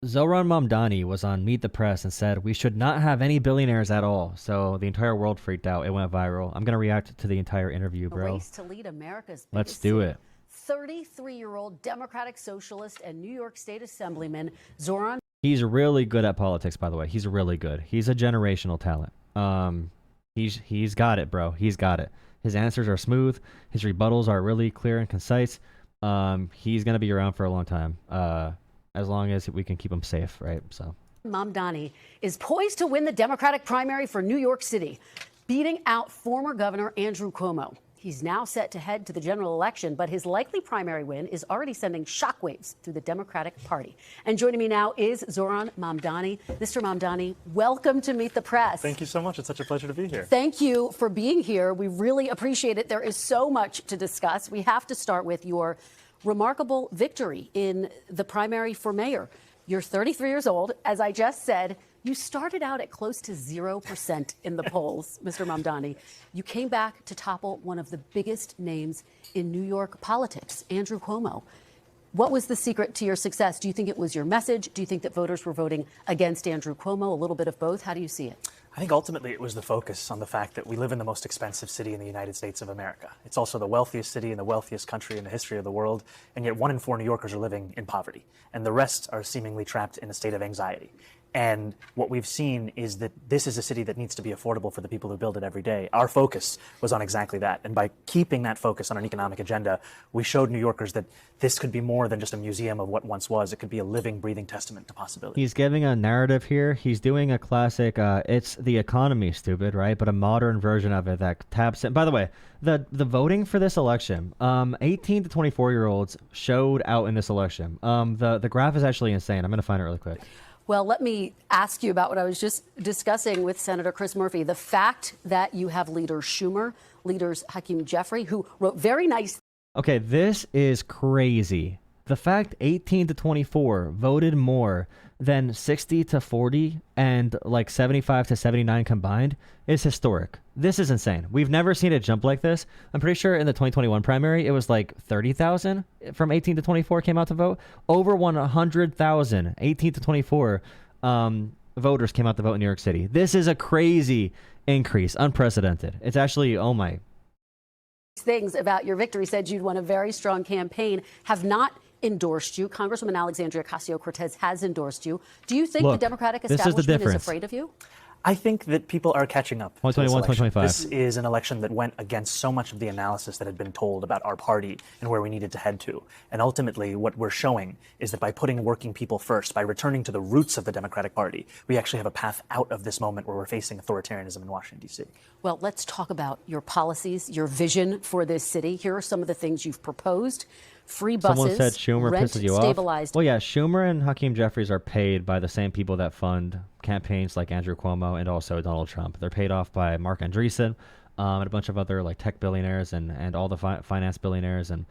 Zohran Mamdani was on Meet the Press and said we should not have any billionaires at all. So the entire world freaked out. It went viral. I'm going to react to the entire interview, bro. Race to lead America's Let's do it. 33-year-old Democratic Socialist and New York State Assemblyman Zohran. He's really good at politics, by the way. He's really good. He's a generational talent. He's got it, bro. He's got it. His answers are smooth. His rebuttals are really clear and concise. He's going to be around for a long time. As long as we can keep him safe, right? So Mamdani is poised to win the Democratic primary for New York City, beating out former Governor Andrew Cuomo. He's now set to head to the general election, but his likely primary win is already sending shockwaves through the Democratic Party. And joining me now is Zohran Mamdani. Mr. Mamdani, welcome to Meet the Press. Thank you so much. It's such a pleasure to be here. Thank you for being here. We really appreciate it. There is so much to discuss. We have to start with your remarkable victory in the primary for mayor. You're 33 years old. As I just said, you started out at close to 0% in the polls, Mr. Mamdani. You came back to topple one of the biggest names in New York politics, Andrew Cuomo. What was the secret to your success? Do you think it was your message? Do you think that voters were voting against Andrew Cuomo? A little bit of both. How do you see it? I think ultimately it was the focus on the fact that we live in the most expensive city in the United States of America. It's also the wealthiest city and the wealthiest country in the history of the world, and yet 1 in 4 New Yorkers are living in poverty, and the rest are seemingly trapped in a state of anxiety. And what we've seen is that this is a city that needs to be affordable for the people who build it every day. Our focus was on exactly that. And by keeping that focus on an economic agenda, we showed New Yorkers that this could be more than just a museum of what once was. It could be a living, breathing testament to possibility. he's giving a narrative here. He's doing a classic, it's the economy, stupid, right? But a modern version of it that taps in. By the way, the voting for this election, 18 to 24-year-olds showed out in this election. The graph is actually insane. I'm going to find it really quick. Well, let me ask you about what I was just discussing with Senator Chris Murphy. The fact that you have leaders Schumer, leaders Hakeem Jeffrey, who wrote very nice. Okay, this is crazy. The fact 18 to 24 voted more than 60 to 40 and like 75 to 79 combined is historic. This is insane. We've never seen it jump like this. I'm pretty sure in the 2021 primary, it was like 30,000 from 18 to 24 came out to vote. Over 100,000 18 to 24 voters came out to vote in New York City. This is a crazy increase, unprecedented. It's actually, oh my. Things about your victory said you'd won a very strong campaign, have not endorsed you. Congresswoman Alexandria Ocasio-Cortez has endorsed you. Do you think Look, the Democratic this is the establishment is difference. afraid of you? I think that people are catching up. 2021, to this election. 2025. This is an election that went against so much of the analysis that had been told about our party and where we needed to head to. And ultimately, what we're showing is that by putting working people first, by returning to the roots of the Democratic Party, we actually have a path out of this moment where we're facing authoritarianism in Washington, D.C. Well, let's talk about your policies, your vision for this city. Here are some of the things you've proposed. Free buses, Someone said Schumer rent pisses you stabilized. off. Well, yeah, Schumer and Hakeem Jeffries are paid by the same people that fund campaigns like Andrew Cuomo and also Donald Trump. They're paid off by Mark Andreessen and a bunch of other like tech billionaires and all the finance billionaires, and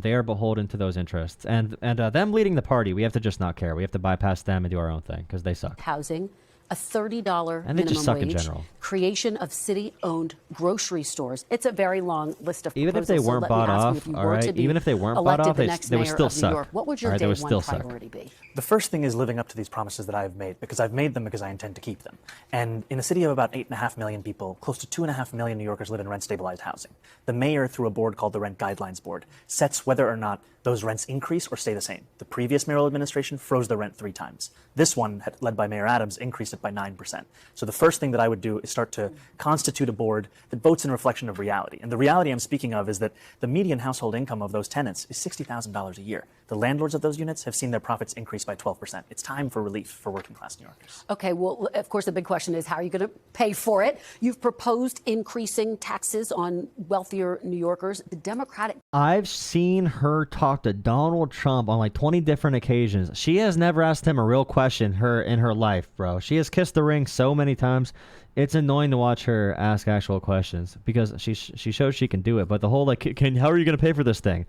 they are beholden to those interests. And them leading the party, we have to just not care. We have to bypass them and do our own thing because they suck. Housing, a $30 And they minimum just suck wage, in general. creation of city-owned grocery stores. It's a very long list of Even proposals. if they So weren't let me bought ask you, off, if you all were right? to be Even if they weren't bought elected off, the they next would mayor still of New suck. York, what would your All right, day they would one still suck. priority be? The first thing is living up to these promises that I've made, because I've made them because I intend to keep them. And in a city of about 8.5 million people, close to 2.5 million New Yorkers live in rent-stabilized housing. The mayor, through a board called the Rent Guidelines Board, sets whether or not those rents increase or stay the same. The previous mayoral administration froze the rent 3 times. This one, led by Mayor Adams, increased it by 9%. So the first thing that I would do is start to constitute a board that votes in reflection of reality. And the reality I'm speaking of is that the median household income of those tenants is $60,000 a year. The landlords of those units have seen their profits increase by 12%. It's time for relief for working class New Yorkers. Okay, well, of course, the big question is how are you going to pay for it? You've proposed increasing taxes on wealthier New Yorkers. The Democratic. I've seen her talk to Donald Trump on like 20 different occasions. She has never asked him a real question in her life, bro. She has kissed the ring so many times. It's annoying to watch her ask actual questions because she shows she can do it. But the whole like, how are you going to pay for this thing?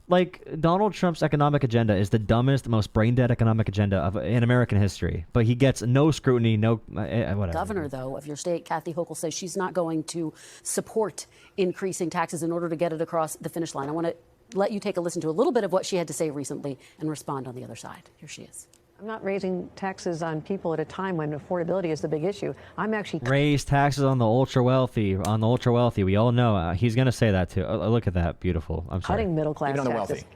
Like, Donald Trump's economic agenda is the dumbest, most brain-dead economic agenda in American history. But he gets no scrutiny, no whatever. Governor, though, of your state, Kathy Hochul, says she's not going to support increasing taxes in order to get it across the finish line. I want to let you take a listen to a little bit of what she had to say recently and respond on the other side. Here she is. I'm not raising taxes on people at a time when affordability is the big issue. I'm actually Raise taxes on the ultra wealthy. On the ultra wealthy, we all know he's going to say that too. Look at that, beautiful. I'm sorry. cutting middle class Even on the taxes. wealthy.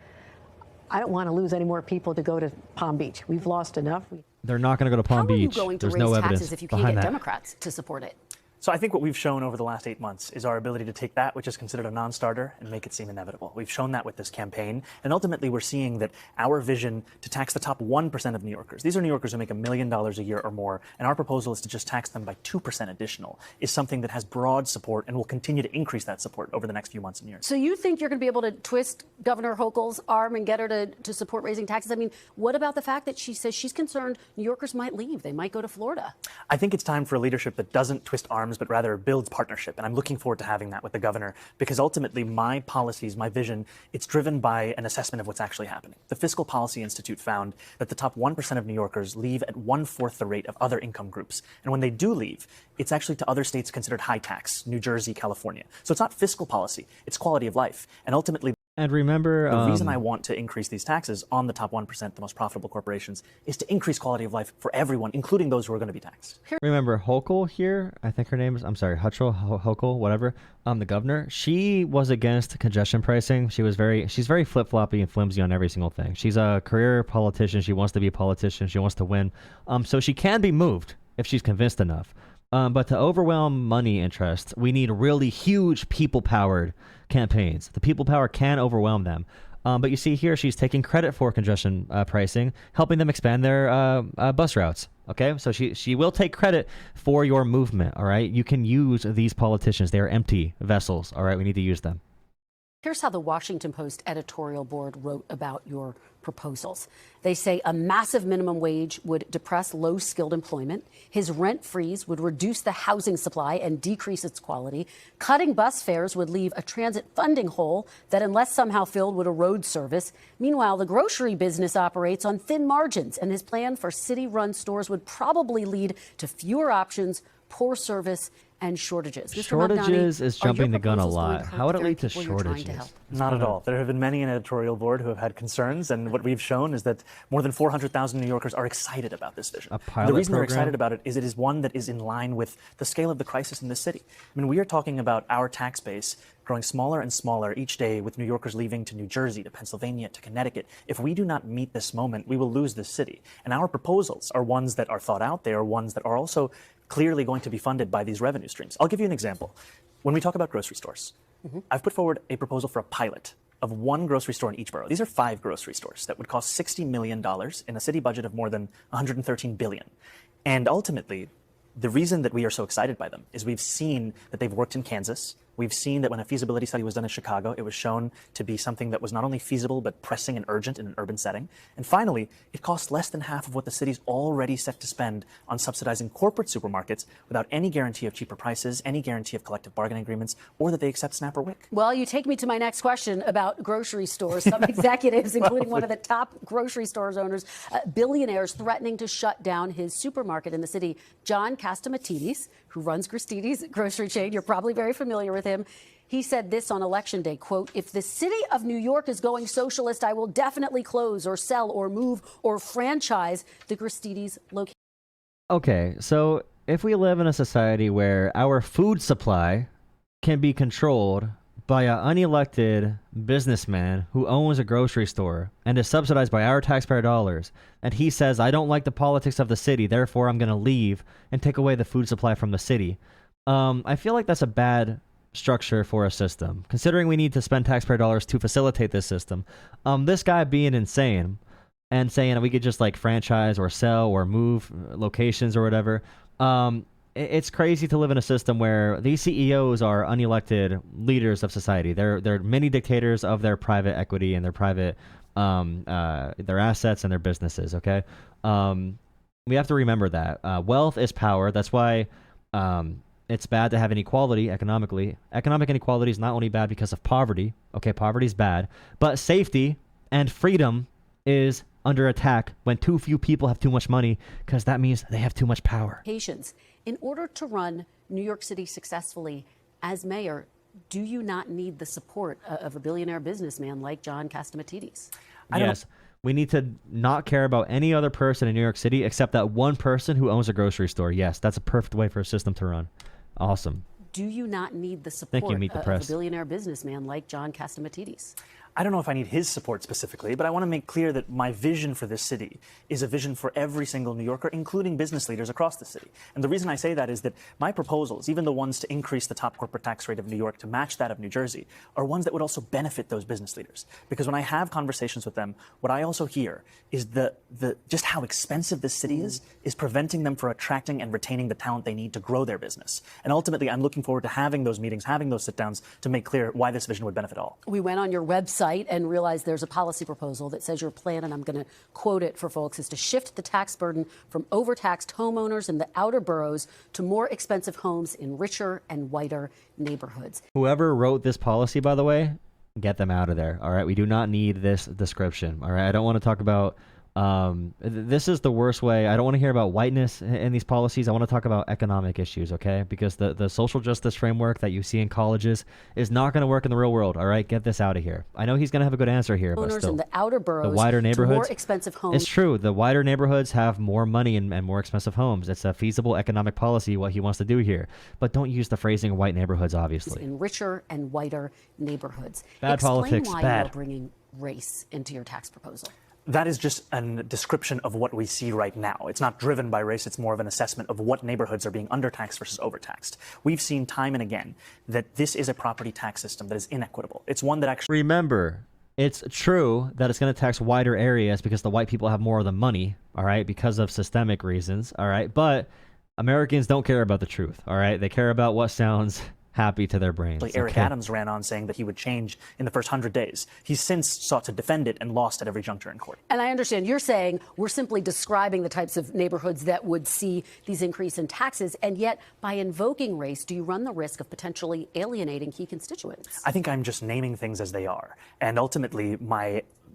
I don't want to lose any more people to go to Palm Beach. We've lost enough. They're not going to go to How Palm are you Beach. going to There's raise no taxes evidence if you can't behind get that. Democrats to support it? So I think what we've shown over the last 8 months is our ability to take that which is considered a non-starter and make it seem inevitable. We've shown that with this campaign, and ultimately we're seeing that our vision to tax the top 1% of New Yorkers, these are New Yorkers who make $1 million a year or more, and our proposal is to just tax them by 2% additional, is something that has broad support and will continue to increase that support over the next few months and years. So you think you're going to be able to twist Governor Hochul's arm and get her to support raising taxes? I mean, what about the fact that she says she's concerned New Yorkers might leave? They might go to Florida. I think it's time for a leadership that doesn't twist arms, but rather builds partnership. And I'm looking forward to having that with the governor, because ultimately my policies, my vision, it's driven by an assessment of what's actually happening. The Fiscal Policy Institute found that the top 1% of New Yorkers leave at 1/4 the rate of other income groups. And when they do leave, it's actually to other states considered high tax, New Jersey, California. So it's not fiscal policy, it's quality of life. And ultimately, And remember, the reason I want to increase these taxes on the top 1%, the most profitable corporations, is to increase quality of life for everyone, including those who are going to be taxed. remember Hochul here. I think her name is. I'm sorry, Hochul, whatever. The governor. She was against congestion pricing. She's very flip floppy and flimsy on every single thing. She's a career politician. She wants to be a politician. She wants to win. So she can be moved if she's convinced enough. But to overwhelm money interests, we need really huge people-powered campaigns. The people power can overwhelm them. But you see here, she's taking credit for congestion pricing, helping them expand their bus routes. Okay, so she will take credit for your movement. All right, you can use these politicians. They are empty vessels. All right, we need to use them. Here's how the Washington Post editorial board wrote about your proposals. They say a massive minimum wage would depress low-skilled employment. His rent freeze would reduce the housing supply and decrease its quality. Cutting bus fares would leave a transit funding hole that, unless somehow filled, would erode service. Meanwhile, the grocery business operates on thin margins, and his plan for city-run stores would probably lead to fewer options, poor service, and shortages. Mr. Shortages Mamdani, is are your jumping the gun a proposals going lot. hurt How would the it very lead to people you're trying to shortages? help? Not at all. There have been many an editorial board who have had concerns, and what we've shown is that more than 400,000 New Yorkers are excited about this vision. A pilot the reason they're program? excited about it is one that is in line with the scale of the crisis in this city. I mean, we are talking about our tax base growing smaller and smaller each day, with New Yorkers leaving to New Jersey, to Pennsylvania, to Connecticut. If we do not meet this moment, we will lose this city. And our proposals are ones that are thought out. They are ones that are also clearly going to be funded by these revenue streams. I'll give you an example. When we talk about grocery stores, I've put forward a proposal for a pilot of one grocery store in each borough. These are 5 grocery stores that would cost $60 million in a city budget of more than $113 billion. And ultimately, the reason that we are so excited by them is we've seen that they've worked in Kansas. We've seen that when a feasibility study was done in Chicago, it was shown to be something that was not only feasible, but pressing and urgent in an urban setting. And finally, it costs less than half of what the city's already set to spend on subsidizing corporate supermarkets without any guarantee of cheaper prices, any guarantee of collective bargaining agreements, or that they accept SNAP or WIC. Well, you take me to my next question about grocery stores. Some executives, including one of the top grocery stores owners, Billionaires, threatening to shut down his supermarket in the city. John Catsimatidis, who runs Gristedes grocery chain, you're probably very familiar with him. He said this on Election Day, quote, "If the city of New York is going socialist, I will definitely close or sell or move or franchise the Gristedes location." Okay, so if we live in a society where our food supply can be controlled by an unelected businessman who owns a grocery store and is subsidized by our taxpayer dollars, and he says, I don't like the politics of the city, therefore I'm going to leave and take away the food supply from the city, I feel like that's a bad structure for a system, considering we need to spend taxpayer dollars to facilitate this system. This guy being insane and saying we could just like franchise or sell or move locations or whatever, it's crazy to live in a system where these CEOs are unelected leaders of society. They're mini dictators of their private equity and their private their assets and their businesses. Okay, we have to remember that wealth is power. That's why it's bad to have inequality economically. Economic inequality is not only bad because of poverty. Okay, poverty is bad, but safety and freedom is under attack when too few people have too much money, because that means they have too much power. In order to run New York City successfully as mayor, do you not need the support of a billionaire businessman like John Catsimatidis? Yes. We need to not care about any other person in New York City except that one person who owns a grocery store. Yes, that's a perfect way for a system to run. Awesome. Do you not need the support Thank you, Meet the of Press. a billionaire businessman like John Catsimatidis? I don't know if I need his support specifically, but I want to make clear that my vision for this city is a vision for every single New Yorker, including business leaders across the city. And the reason I say that is that my proposals, even the ones to increase the top corporate tax rate of New York to match that of New Jersey, are ones that would also benefit those business leaders. Because when I have conversations with them, what I also hear is the just how expensive this city is preventing them from attracting and retaining the talent they need to grow their business. And ultimately, I'm looking forward to having those meetings, having those sit-downs to make clear why this vision would benefit all. We went on your website and realized there's a policy proposal that says your plan, and I'm going to quote it for folks, is to shift the tax burden from overtaxed homeowners in the outer boroughs to more expensive homes in richer and whiter neighborhoods. Whoever wrote this policy, by the way, get them out of there. All right. We do not need this description. All right. I don't want to talk about this is the worst way. I don't want to hear about whiteness in these policies. I want to talk about economic issues, okay? Because the social justice framework that you see in colleges is not going to work in the real world, all right? Get this out of here. I know he's going to have a good answer here, but still. In the outer boroughs, the wider neighborhoods, more expensive homes. It's true. The wider neighborhoods have more money and more expensive homes. It's a feasible economic policy, what he wants to do here. But don't use the phrasing white neighborhoods, obviously. In richer and whiter neighborhoods. Bad Explain politics, why bad. you're bringing race into your tax proposal. That is just a description of what we see right now. It's not driven by race. It's more of an assessment of what neighborhoods are being undertaxed versus overtaxed. We've seen time and again that this is a property tax system that is inequitable. It's one that actually... Remember, it's true that it's going to tax wider areas because the white people have more of the money, all right, because of systemic reasons, all right? But Americans don't care about the truth, all right? They care about what sounds happy to their brains. Eric Adams ran on saying that he would change in the first 100 days. He's since sought to defend it and lost at every juncture in court. And I understand you're saying we're simply describing the types of neighborhoods that would see these increase in taxes, and yet by invoking race, do you run the risk of potentially alienating key constituents? I think I'm just naming things as they are. And ultimately,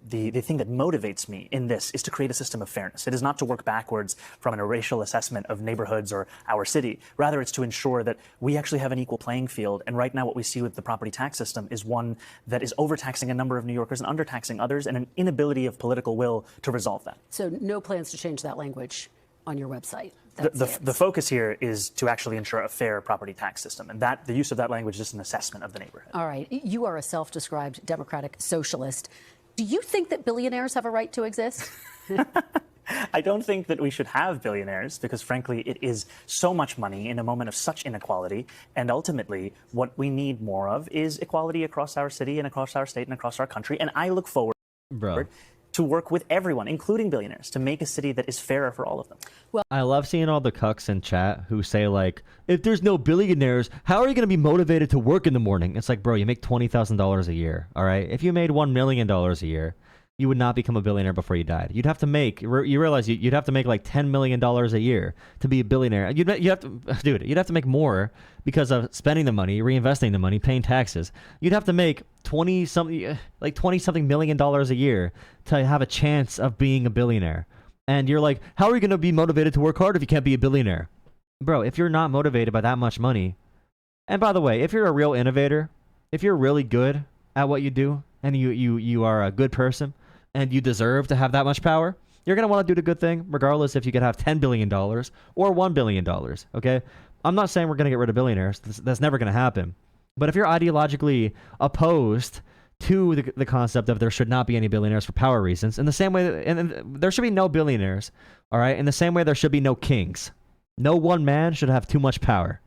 the thing that motivates me in this is to create a system of fairness. It is not to work backwards from a racial assessment of neighborhoods or our city. Rather, it's to ensure that we actually have an equal playing field. And right now, what we see with the property tax system is one that is overtaxing a number of New Yorkers and undertaxing others, and an inability of political will to resolve that. So no plans to change that language on your website? The focus here is to actually ensure a fair property tax system, and that the use of that language is just an assessment of the neighborhood. All right. You are a self-described democratic socialist. Do you think that billionaires have a right to exist? I don't think that we should have billionaires because, frankly, it is so much money in a moment of such inequality. And ultimately, what we need more of is equality across our city and across our state and across our country. And I look forward to work with everyone, including billionaires, to make a city that is fairer for all of them. Well, I love seeing all the cucks in chat who say, like, if there's no billionaires, how are you going to be motivated to work in the morning? It's like, bro, you make $20,000 a year, all right? If you made $1 million a year, you would not become a billionaire before you died. You'd have to make, you realize you'd have to make like $10 million a year to be a billionaire. You'd have to make more because of spending the money, reinvesting the money, paying taxes. You'd have to make 20 something million dollars a year to have a chance of being a billionaire. And you're like, how are you going to be motivated to work hard if you can't be a billionaire? Bro, if you're not motivated by that much money, and by the way, if you're a real innovator, if you're really good at what you do, and you are a good person, and you deserve to have that much power, you're going to want to do the good thing, regardless if you could have $10 billion or $1 billion, okay? I'm not saying we're going to get rid of billionaires. That's never going to happen. But if you're ideologically opposed to the concept of there should not be any billionaires for power reasons, in the same way, and there should be no billionaires, all right? In the same way there should be no kings. No one man should have too much power,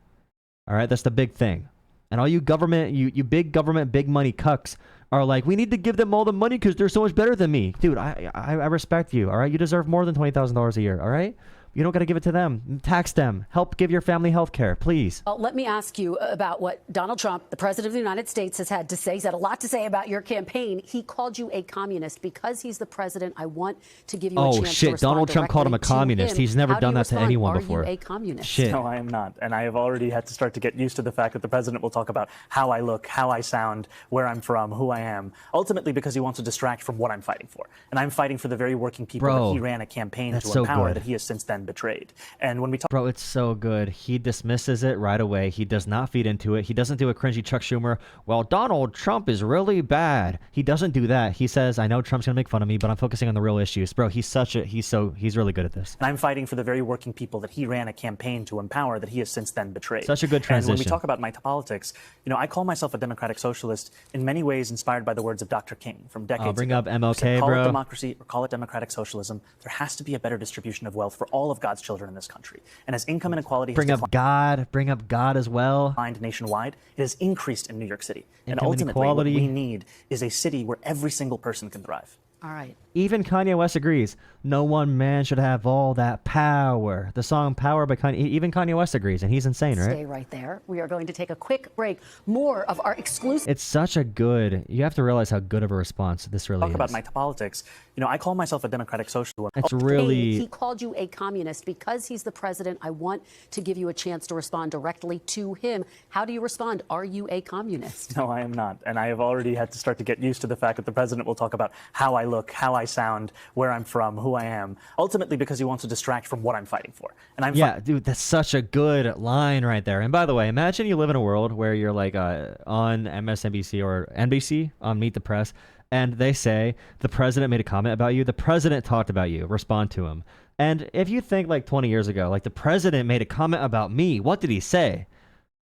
all right? That's the big thing. And all you government, you big government, big money cucks are like, we need to give them all the money because they're so much better than me. Dude, I respect you, all right? You deserve more than $20,000 a year, all right? You don't got to give it to them. Tax them. Help give your family health care, please. Let me ask you about what Donald Trump, the president of the United States, has had to say. He's had a lot to say about your campaign. He called you a communist. Because he's the president, I want to give you a chance to respond. Oh, shit. Donald Trump called him a communist. He's never done that to anyone before. Are you a communist? Shit. No, I am not. And I have already had to start to get used to the fact that the president will talk about how I look, how I sound, where I'm from, who I am, ultimately because he wants to distract from what I'm fighting for. And I'm fighting for the very working people that he ran a campaign to empower that he has since then then betrayed. And when we talk Bro, it's so good. He dismisses it right away. He does not feed into it. He doesn't do a cringy Chuck Schumer, well, Donald Trump is really bad. He doesn't do that. He says, I know Trump's going to make fun of me, but I'm focusing on the real issues. Bro, he's really good at this. And I'm fighting for the very working people that he ran a campaign to empower that he has since then betrayed. Such a good transition. And when we talk about my politics, I call myself a democratic socialist in many ways inspired by the words of Dr. King from decades ago. I'll bring up MLK, who said, call bro. it democracy or call it democratic socialism. There has to be a better distribution of wealth for all of God's children in this country. And as income inequality Bring up God as well. declined nationwide, it has increased in New York City. And Income ultimately, inequality. what we need is a city where every single person can thrive. All right. Even Kanye West agrees. No one man should have all that power. The song Power by Kanye, even Kanye West agrees, and he's insane, right? Stay right there. We are going to take a quick break. More of our exclusive. It's such a good, you have to realize how good of a response this really Talk is. about my politics. I call myself a democratic socialist. It's He really, called you a communist. Because he's the president, I want to give you a chance to respond directly to him. How do you respond? Are you a communist? No, I am not. And I have already had to start to get used to the fact that the president will talk about how I look, how I sound, where I'm from, who I am, ultimately because he wants to distract from what I'm fighting for. And I'm yeah, dude, that's such a good line right there. And by the way, imagine you live in a world where you're like on MSNBC or NBC on Meet the Press, and they say the president made a comment about you. The president talked about you. Respond to him. And if you think like 20 years ago, like the president made a comment about me, what did he say?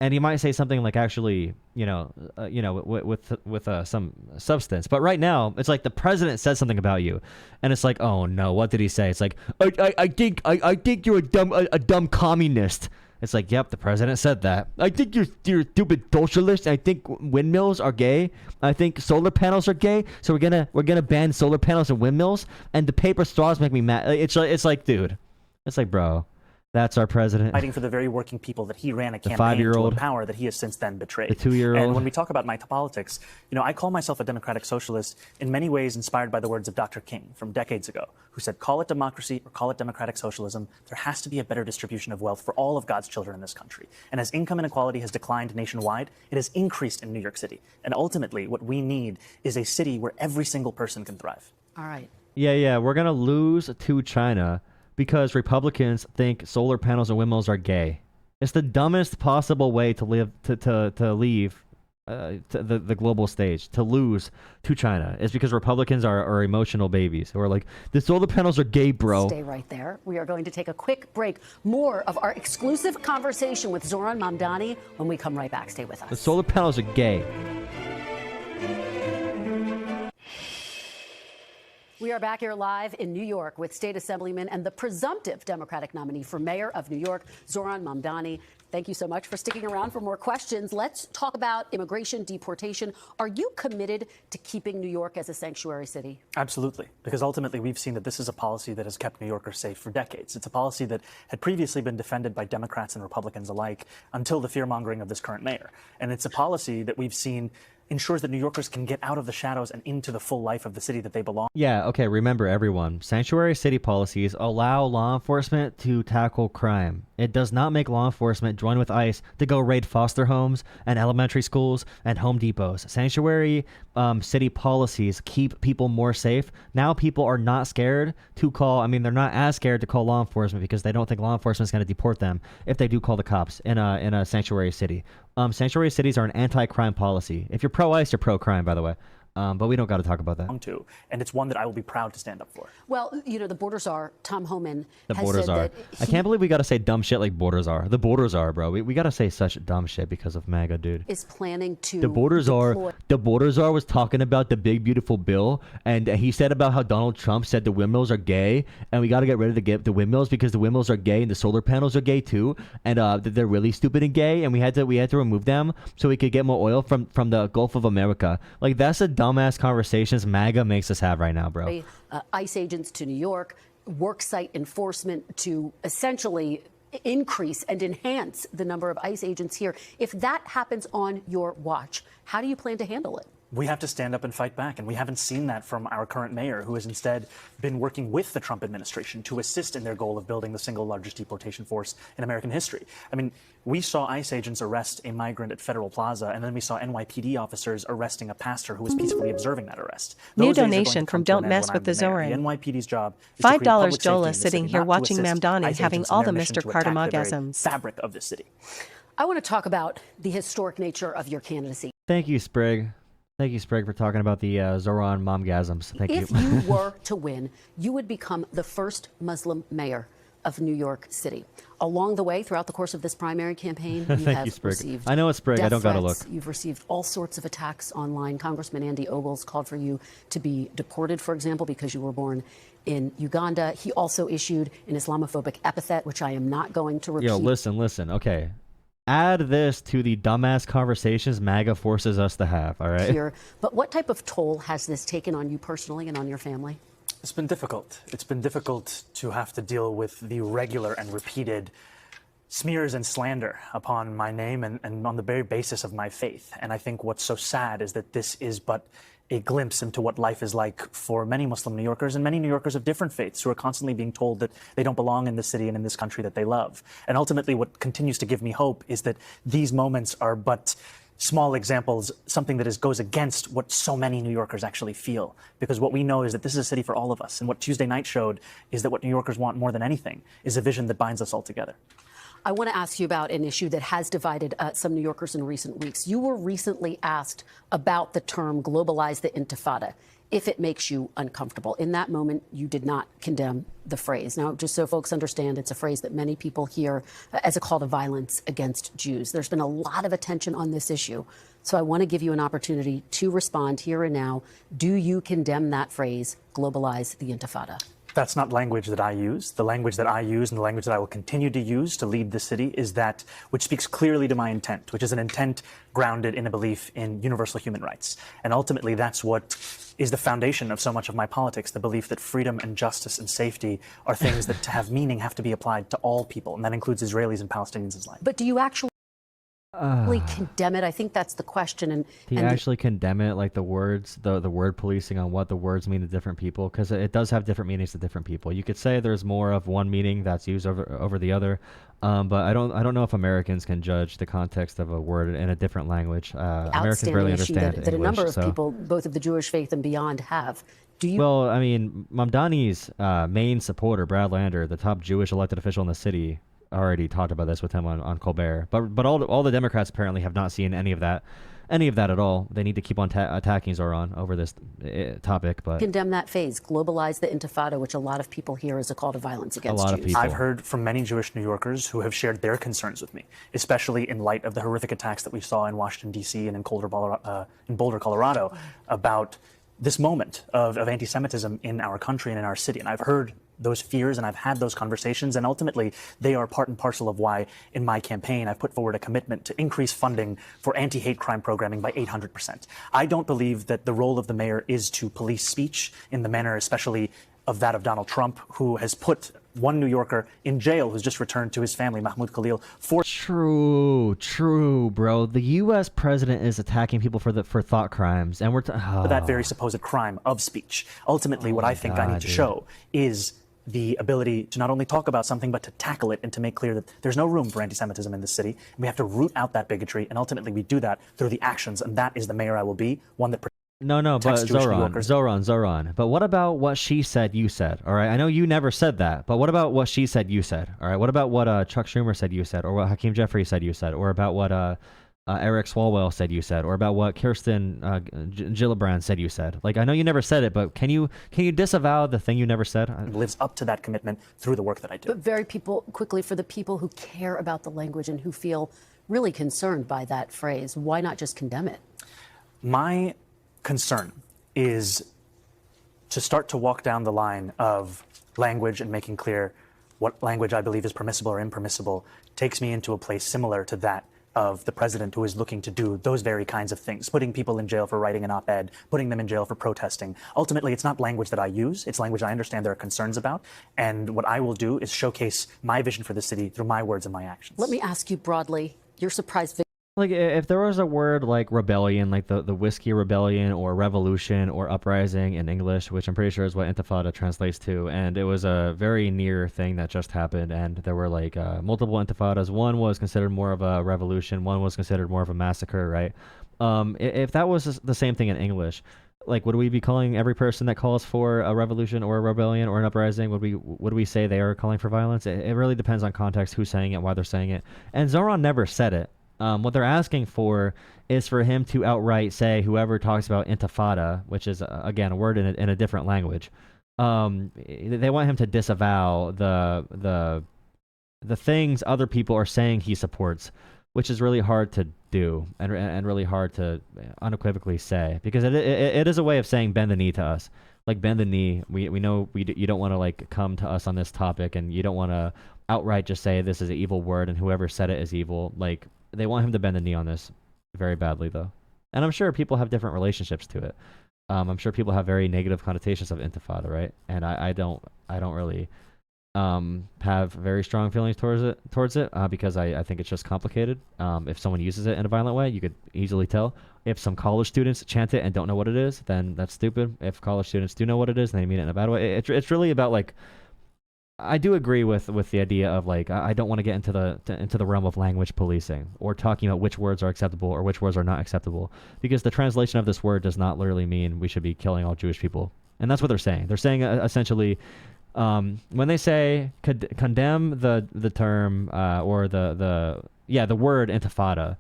And he might say something like actually, with some substance. But right now, it's like the president said something about you, and it's like, oh no, what did he say? It's like, I think you're a dumb communist. It's like, yep, the president said that. I think you're a stupid socialist. I think windmills are gay. I think solar panels are gay. So we're gonna ban solar panels and windmills. And the paper straws make me mad. It's like, dude, it's like, bro. That's our president. fighting for the very working people that he ran a campaign to 5-year-old. empower that he has since then betrayed. The 2-year-old. And when we talk about my politics, I call myself a democratic socialist in many ways inspired by the words of Dr. King from decades ago, who said, call it democracy or call it democratic socialism. There has to be a better distribution of wealth for all of God's children in this country. And as income inequality has declined nationwide, it has increased in New York City. And ultimately, what we need is a city where every single person can thrive. All right. Yeah, we're gonna lose to China because Republicans think solar panels and windmills are gay. It's the dumbest possible way to leave the global stage, to lose to China. Is because Republicans are emotional babies who are like, the solar panels are gay, bro. Stay right there. We are going to take a quick break. More of our exclusive conversation with Zohran Mamdani when we come right back. Stay with us. The solar panels are gay. We are back here live in New York with State Assemblyman and the presumptive Democratic nominee for mayor of New York, Zohran Mamdani. Thank you so much for sticking around for more questions. Let's talk about immigration, deportation. Are you committed to keeping New York as a sanctuary city? Absolutely, because ultimately we've seen that this is a policy that has kept New Yorkers safe for decades. It's a policy that had previously been defended by Democrats and Republicans alike until the fear-mongering of this current mayor. And it's a policy that we've seen ensures that New Yorkers can get out of the shadows and into the full life of the city that they belong. Yeah, okay, remember everyone. Sanctuary city policies allow law enforcement to tackle crime. It does not make law enforcement join with ICE to go raid foster homes and elementary schools and Home Depots. Sanctuary city policies keep people more safe. Now people are not scared to call, they're not as scared to call law enforcement because they don't think law enforcement is going to deport them if they do call the cops in a sanctuary city. Sanctuary cities are an anti-crime policy. If you're pro-ICE, you're pro-crime, by the way. But we don't got to talk about that. And it's one that I will be proud to stand up for. Well, the border czar, Tom Homan, The has borders said are. that I can't believe we got to say dumb shit like borders are. The borders are, bro. We got to say such dumb shit because of MAGA, dude. is planning to The borders are was talking about the big beautiful bill, and he said about how Donald Trump said the windmills are gay, and we got to get rid of the windmills because the windmills are gay and the solar panels are gay too, and they're really stupid and gay, and we had to remove them so we could get more oil from the Gulf of America. Like, that's a dumbass conversation MAGA makes us have right now, bro. ICE agents to New York, worksite enforcement to essentially increase and enhance the number of ICE agents here. If that happens on your watch, how do you plan to handle it? We have to stand up and fight back, and we haven't seen that from our current mayor, who has instead been working with the Trump administration to assist in their goal of building the single largest deportation force in American history. I mean, we saw ICE agents arrest a migrant at Federal Plaza, and then we saw NYPD officers arresting a pastor who was peacefully observing that arrest. New donation from Don't Mess with the Zohran. The NYPD's job is $5 to create public safety in Jolah the sitting city, here not to watching assist Mamdani ICE having agents all in the their mission Mr. to attack the very Carter-magasms. fabric of this city. I want to talk about the historic nature of your candidacy. Thank you, Sprig. Thank you, Sprig, for talking about the Zohran momgasms. Thank If you. you were to win, you would become the first Muslim mayor of New York City. Along the way, throughout the course of this primary campaign, you Thank have you, Sprig. received I know it's Sprig. I death don't gotta threats. look. You've received all sorts of attacks online. Congressman Andy Ogles called for you to be deported, for example, because you were born in Uganda. He also issued an Islamophobic epithet, which I am not going to repeat. Yo, listen. Okay. Add this to the dumbass conversations MAGA forces us to have, all right? Here. But what type of toll has this taken on you personally and on your family? It's been difficult. It's been difficult to have to deal with the regular and repeated smears and slander upon my name and on the very basis of my faith. And I think what's so sad is that this is but a glimpse into what life is like for many Muslim New Yorkers and many New Yorkers of different faiths who are constantly being told that they don't belong in the city and in this country that they love. And ultimately, what continues to give me hope is that these moments are but small examples, something that goes against what so many New Yorkers actually feel. Because what we know is that this is a city for all of us. And what Tuesday night showed is that what New Yorkers want more than anything is a vision that binds us all together. I want to ask you about an issue that has divided some New Yorkers in recent weeks. You were recently asked about the term globalize the intifada, if it makes you uncomfortable. In that moment, you did not condemn the phrase. Now, just so folks understand, it's a phrase that many people hear as a call to violence against Jews. There's been a lot of attention on this issue. So I want to give you an opportunity to respond here and now. Do you condemn that phrase, globalize the intifada? That's not language that I use. The language that I use and the language that I will continue to use to lead the city is that which speaks clearly to my intent, which is an intent grounded in a belief in universal human rights. And ultimately, that's what is the foundation of so much of my politics, the belief that freedom and justice and safety are things that to have meaning have to be applied to all people, and that includes Israelis and Palestinians alike. But do you actually condemn it? I think that's the question. And do you actually condemn it, like the words, the word policing on what the words mean to different people? Because it does have different meanings to different people. You could say there's more of one meaning that's used over the other, but I don't know if Americans can judge the context of a word in a different language. Americans barely understand that English, a number of so. people, both of the Jewish faith and beyond, have. Do you? Well, I mean, Mamdani's main supporter, Brad Lander, the top Jewish elected official in the city, already talked about this with him on Colbert. But all the Democrats apparently have not seen any of that at all. They need to keep on attacking Zohran over this topic. But condemn that phase, globalize the intifada, which a lot of people hear as a call to violence against a lot Jews. of people. I've heard from many Jewish New Yorkers who have shared their concerns with me, especially in light of the horrific attacks that we saw in Washington, D.C. and in Boulder, Colorado, about this moment of anti-Semitism in our country and in our city. And I've heard those fears and I've had those conversations, and ultimately they are part and parcel of why in my campaign I've put forward a commitment to increase funding for anti-hate crime programming by 800%. I don't believe that the role of the mayor is to police speech in the manner especially of that of Donald Trump, who has put one New Yorker in jail who's just returned to his family, Mahmoud Khalil, for True, bro. The U.S. president is attacking people for thought crimes, and we're that very supposed crime of speech. Ultimately, what I think I need to show is the ability to not only talk about something, but to tackle it and to make clear that there's no room for anti-Semitism in this city. And we have to root out that bigotry, and ultimately we do that through the actions, and that is the mayor I will be, one that No, but Zohran. But what about what she said, you said? All right, I know you never said that, but what about what she said, you said? All right, what about what Chuck Schumer said, you said, or what Hakeem Jeffries said, you said, or about what Eric Swalwell said, you said, or about what Kirsten Gillibrand said, you said? Like, I know you never said it, but can you disavow the thing you never said? lives up to that commitment through the work that I do. But quickly, for the people who care about the language and who feel really concerned by that phrase, why not just condemn it? My concern is to start to walk down the line of language and making clear what language I believe is permissible or impermissible takes me into a place similar to that of the president, who is looking to do those very kinds of things, putting people in jail for writing an op-ed, putting them in jail for protesting. Ultimately, it's not language that I use. It's language I understand there are concerns about. And what I will do is showcase my vision for the city through my words and my actions. Let me ask you broadly, your surprise Like if there was a word like rebellion, like the whiskey rebellion or revolution or uprising in English, which I'm pretty sure is what intifada translates to, and it was a very near thing that just happened, and there were like multiple intifadas. One was considered more of a revolution, one was considered more of a massacre, right? If that was the same thing in English, like would we be calling every person that calls for a revolution or a rebellion or an uprising, would we say they are calling for violence? It really depends on context, who's saying it, why they're saying it. And Zohran never said it. What they're asking for is for him to outright say whoever talks about intifada, which is again a word in a different language. They want him to disavow the things other people are saying he supports, which is really hard to do and really hard to unequivocally say, because it is a way of saying bend the knee to us. Like bend the knee. We know you don't want to like come to us on this topic, and you don't want to outright just say this is an evil word and whoever said it is evil. Like they want him to bend the knee on this very badly, though. And I'm sure people have different relationships to it. I'm sure people have very negative connotations of intifada, right? And I don't really have very strong feelings towards it because I think it's just complicated. If someone uses it in a violent way, you could easily tell. If some college students chant it and don't know what it is, then that's stupid. If college students do know what it is and they mean it in a bad way, it's really about like, I do agree with the idea of like I don't want to get into the realm of language policing or talking about which words are acceptable or which words are not acceptable, because the translation of this word does not literally mean we should be killing all Jewish people, and that's what they're saying. They're saying essentially when they say condemn the term or the word intifada.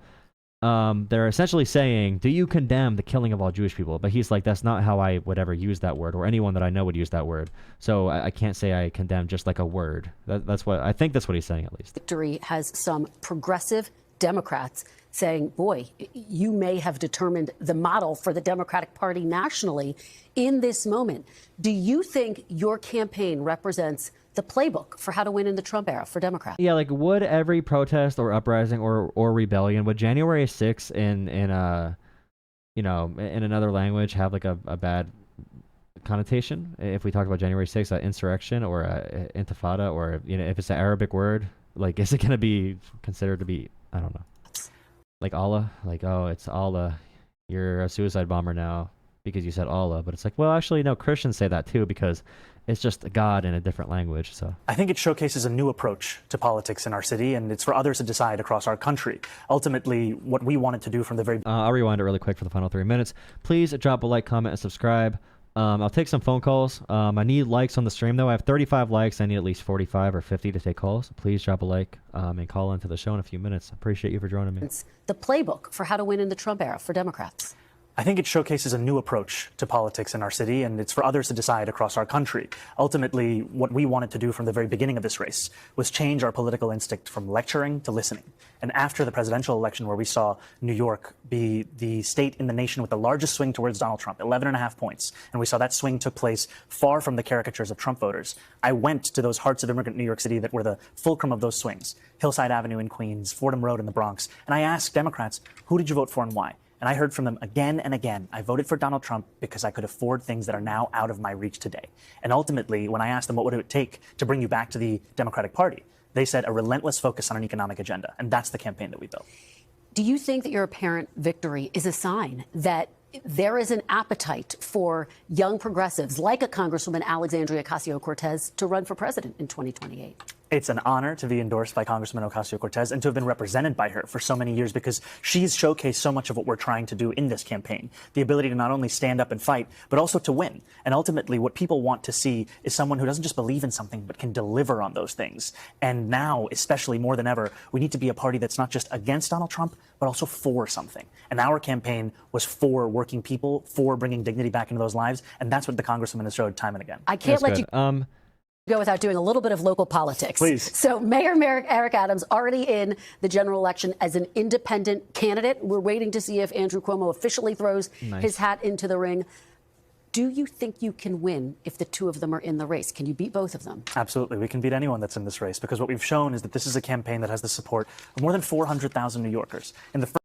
They're essentially saying, do you condemn the killing of all Jewish people? But he's like, that's not how I would ever use that word, or anyone that I know would use that word. So I can't say I condemn just like a word. That's what I think. That's what he's saying, at least. Victory has some progressive Democrats saying, boy, you may have determined the model for the Democratic Party nationally in this moment. Do you think your campaign represents the playbook for how to win in the Trump era for Democrats? Yeah, like would every protest or uprising or rebellion, would January 6th in another language have like a bad connotation? If we talk about January 6th, insurrection or intifada, or if it's an Arabic word, like is it going to be considered to be, I don't know, like Allah, like, oh, it's Allah, you're a suicide bomber now because you said Allah. But it's like, well, actually no, Christians say that too, because it's just God in a different language. So I think it showcases a new approach to politics in our city, and it's for others to decide across our country. Ultimately, what we wanted to do from the very I'll rewind it really quick for the final 3 minutes. Please drop a like, comment, and subscribe. I'll take some phone calls. I need likes on the stream, though. I have 35 likes. I need at least 45 or 50 to take calls. Please drop a like and call into the show in a few minutes. Appreciate you for joining me. It's the playbook for how to win in the Trump era for Democrats. I think it showcases a new approach to politics in our city, and it's for others to decide across our country. Ultimately, what we wanted to do from the very beginning of this race was change our political instinct from lecturing to listening. And after the presidential election, where we saw New York be the state in the nation with the largest swing towards Donald Trump, 11.5 points, and we saw that swing took place far from the caricatures of Trump voters, I went to those hearts of immigrant New York City that were the fulcrum of those swings, Hillside Avenue in Queens, Fordham Road in the Bronx, and I asked Democrats, who did you vote for and why? And I heard from them again and again, I voted for Donald Trump because I could afford things that are now out of my reach today. And ultimately, when I asked them what would it take to bring you back to the Democratic Party, they said a relentless focus on an economic agenda. And that's the campaign that we built. Do you think that your apparent victory is a sign that there is an appetite for young progressives like a Congresswoman Alexandria Ocasio-Cortez to run for president in 2028? It's an honor to be endorsed by Congresswoman Ocasio-Cortez and to have been represented by her for so many years, because she's showcased so much of what we're trying to do in this campaign. The ability to not only stand up and fight, but also to win. And ultimately, what people want to see is someone who doesn't just believe in something, but can deliver on those things. And now, especially more than ever, we need to be a party that's not just against Donald Trump, but also for something. And our campaign was for working people, for bringing dignity back into those lives. And that's what the Congresswoman has showed time and again. I can't let you go without doing a little bit of local politics. Please. So Mayor Eric Adams already in the general election as an independent candidate. We're waiting to see if Andrew Cuomo officially throws his hat into the ring. Do you think you can win if the two of them are in the race? Can you beat both of them? Absolutely. We can beat anyone that's in this race, because what we've shown is that this is a campaign that has the support of more than 400,000 New Yorkers.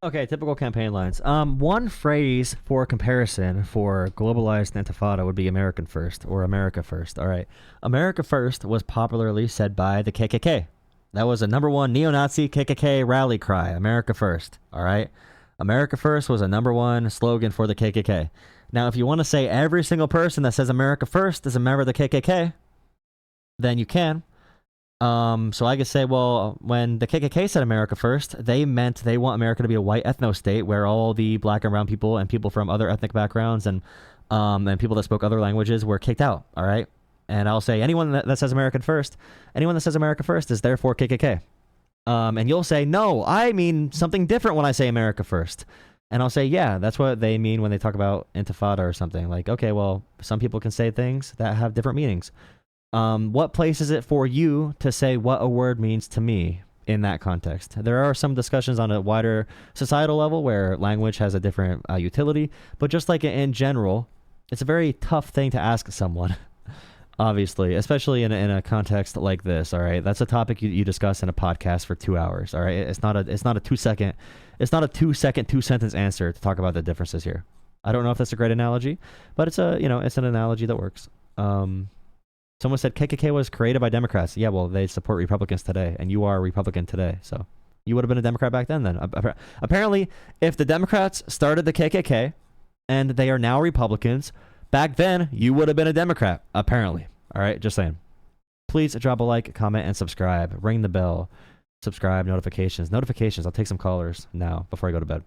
Okay, typical campaign lines. One phrase for comparison for globalized intifada would be American first or America first. All right. America first was popularly said by the KKK. That was a #1 neo-Nazi KKK rally cry. America first. All right. America first was a #1 slogan for the KKK. Now, if you want to say every single person that says America first is a member of the KKK, then you can. So I could say, well, when the KKK said America first, they meant they want America to be a white ethno state where all the black and brown people and people from other ethnic backgrounds and people that spoke other languages were kicked out. All right. And I'll say anyone that says American first, anyone that says America first is therefore KKK. And you'll say, no, I mean something different when I say America first. And I'll say, yeah, that's what they mean when they talk about intifada or something. Like, okay, well, some people can say things that have different meanings. What place is it for you to say what a word means to me in that context? There are some discussions on a wider societal level where language has a different utility, but just like in general, it's a very tough thing to ask someone, obviously, especially in a context like this. All right, that's a topic you discuss in a podcast for 2 hours. All right, it's not a 2-second 2-sentence answer to talk about the differences here. I don't know if that's a great analogy, but it's an analogy that works. Someone said KKK was created by Democrats. Yeah, well, they support Republicans today, and you are a Republican today, so you would have been a Democrat back then. Apparently, if the Democrats started the KKK and they are now Republicans, back then you would have been a Democrat. Apparently, all right, just saying. Please drop a like, comment, and subscribe. Ring the bell. Subscribe, notifications. I'll take some callers now before I go to bed.